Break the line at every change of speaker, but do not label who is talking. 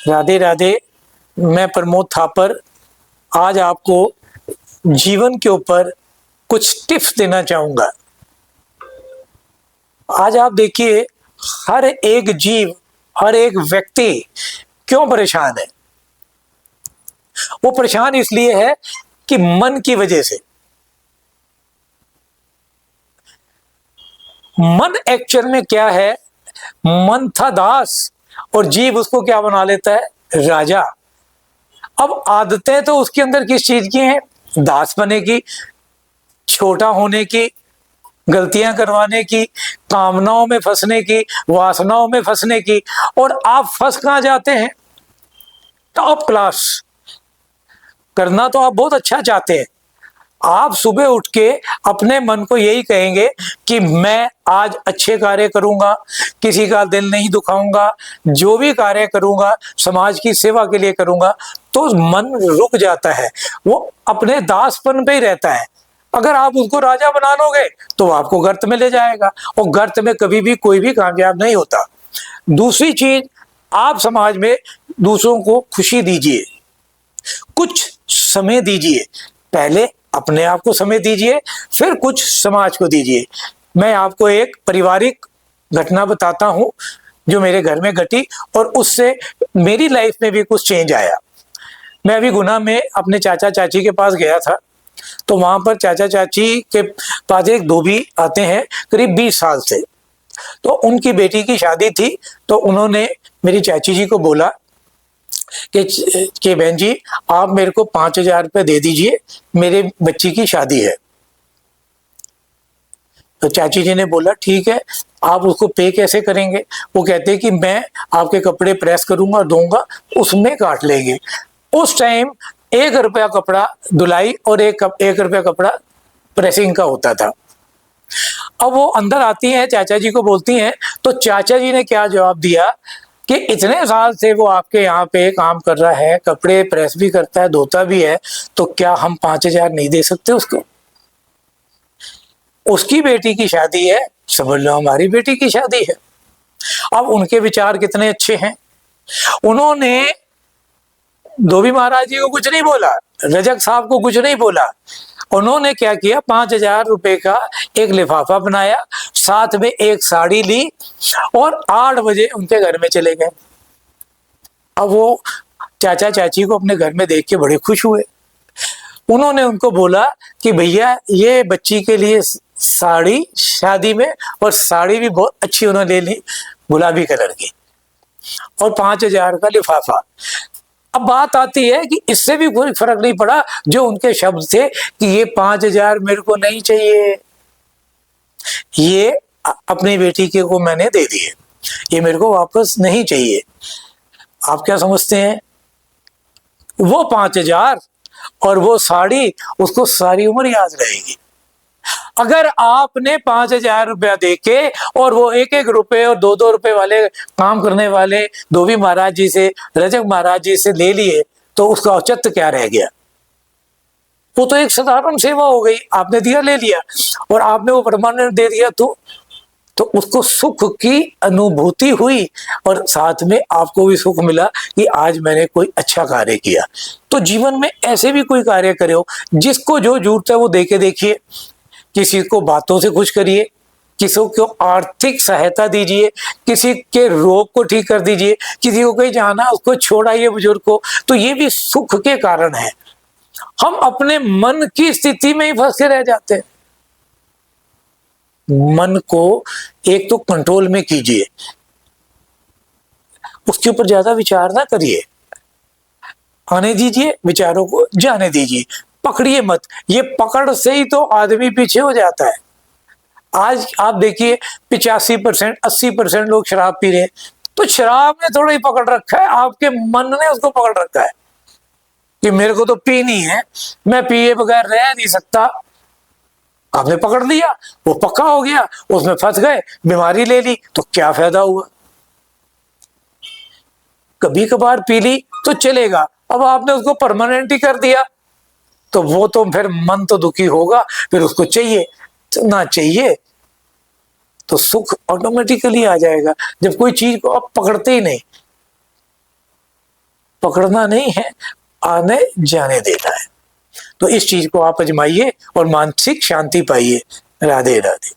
राधे राधे। मैं प्रमोद थापर आज आपको जीवन के ऊपर कुछ टिप्स देना चाहूंगा। आज आप देखिए, हर एक जीव, हर एक व्यक्ति क्यों परेशान है? वो परेशान इसलिए है कि मन की वजह से। मन एक्चुअल में क्या है? मन था दास और जीव उसको क्या बना लेता है? राजा। अब आदतें तो उसके अंदर किस चीज की हैं? दास बने की, छोटा होने की, गलतियां करवाने की, कामनाओं में फंसने की, वासनाओं में फंसने की। और आप फंस कहां जाते हैं? Top class. करना तो आप बहुत अच्छा चाहते हैं। आप सुबह उठ के अपने मन को यही कहेंगे कि मैं आज अच्छे कार्य करूंगा, किसी का दिल नहीं दुखाऊंगा, जो भी कार्य करूंगा समाज की सेवा के लिए करूंगा। तो मन रुक जाता है, वो अपने दासपन पे ही रहता है। अगर आप उसको राजा बना लोगे तो आपको गर्त में ले जाएगा, और गर्त में कभी भी कोई भी कामयाब नहीं होता। दूसरी चीज, आप समाज में दूसरों को खुशी दीजिए, कुछ समय दीजिए। पहले अपने आप को समय दीजिए, फिर कुछ समाज को दीजिए। मैं आपको एक पारिवारिक घटना बताता हूं जो मेरे घर में घटी, और उससे मेरी लाइफ में भी कुछ चेंज आया। मैं अभी गुना में अपने चाचा चाची के पास गया था, तो वहां पर चाचा चाची के पास एक धोबी आते हैं करीब 20 साल से। तो उनकी बेटी की शादी थी, तो उन्होंने मेरी चाची जी को बोला कि बहन जी, आप मेरे को 5,000 रुपये दे दीजिए, मेरे बच्ची की शादी है। तो चाची जी ने बोला ठीक है, आप उसको पे कैसे करेंगे? वो कहते कि मैं आपके कपड़े प्रेस करूंगा, दूंगा, उसमें काट लेंगे। उस टाइम 1 रुपया कपड़ा धुलाई और 1 रुपया कपड़ा प्रेसिंग का होता था। अब वो अंदर आती हैं, चाचा जी को बोलती हैं, तो चाचा जी ने क्या जवाब दिया कि इतने साल से वो आपके यहाँ पे काम कर रहा है, कपड़े प्रेस भी करता है, धोता भी है, तो क्या हम 5,000 नहीं दे सकते उसको? उसकी बेटी की शादी है, समझ लो हमारी बेटी की शादी है। अब उनके विचार कितने अच्छे हैं। उन्होंने धोबी महाराज जी को कुछ नहीं बोला, रजक साहब को कुछ नहीं बोला। उन्होंने क्या किया, 5,000 रुपए का एक लिफाफा बनाया, साथ में एक साड़ी ली और 8 बजे उनके घर में चले गए। अब वो चाचा चाची को अपने घर में देख के बड़े खुश हुए। उन्होंने उनको बोला कि भैया, ये बच्ची के लिए साड़ी शादी में, और साड़ी भी बहुत अच्छी उन्होंने ले ली, गुलाबी कलर की, और 5,000 का लिफाफा। अब बात आती है कि इससे भी कोई फर्क नहीं पड़ा, जो उनके शब्द थे कि ये 5,000 मेरे को नहीं चाहिए, ये अपनी बेटी के को मैंने दे दिए, ये मेरे को वापस नहीं चाहिए। आप क्या समझते हैं? वो 5,000 और वो साड़ी उसको सारी उम्र याद रहेगी। अगर आपने 5,000 रुपया देके और वो 1-1 रुपए और 2-2 रुपए वाले काम करने वाले धोबी महाराज जी से, रजक महाराज जी से ले लिए, तो उसका औचित्य क्या रह गया? वो तो एक साधारण सेवा हो गई, आपने दिया, ले लिया, और आपने वो परमानेंट दे दिया, तो उसको सुख की अनुभूति हुई, और साथ में आपको भी सुख मिला कि आज मैंने कोई अच्छा कार्य किया। तो जीवन में ऐसे भी कोई कार्य करे हो, जिसको जो जरूरत है वो दे के देखिए। किसी को बातों से खुश करिए, किसी को आर्थिक सहायता दीजिए, किसी के रोग को ठीक कर दीजिए, किसी को कहीं जाना उसको छोड़ाइए, बुजुर्ग को। तो ये भी सुख के कारण है। हम अपने मन की स्थिति में ही फंस के रह जाते हैं। मन को एक तो कंट्रोल में कीजिए, उसके ऊपर ज्यादा विचार ना करिए, आने दीजिए, विचारों को जाने दीजिए, पकड़िए मत। ये पकड़ से ही तो आदमी पीछे हो जाता है। आज आप देखिए 85%, 80% लोग शराब पी रहे हैं, तो शराब ने थोड़ा ही पकड़ रखा है, आपके मन ने उसको पकड़ रखा है कि मेरे को तो पीनी है, मैं पिए बगैर रह नहीं सकता। आपने पकड़ लिया, वो पक्का हो गया, उसमें फंस गए, बीमारी ले ली, तो क्या फायदा हुआ? कभी कभार पी ली तो चलेगा, अब आपने उसको परमानेंट ही कर दिया, तो वो तो फिर मन तो दुखी होगा, फिर उसको चाहिए, तो ना चाहिए तो सुख ऑटोमेटिकली आ जाएगा, जब कोई चीज को आप पकड़ते ही नहीं। पकड़ना नहीं है, आने जाने देना है। तो इस चीज को आप आजमाइए और मानसिक शांति पाइए। राधे राधे।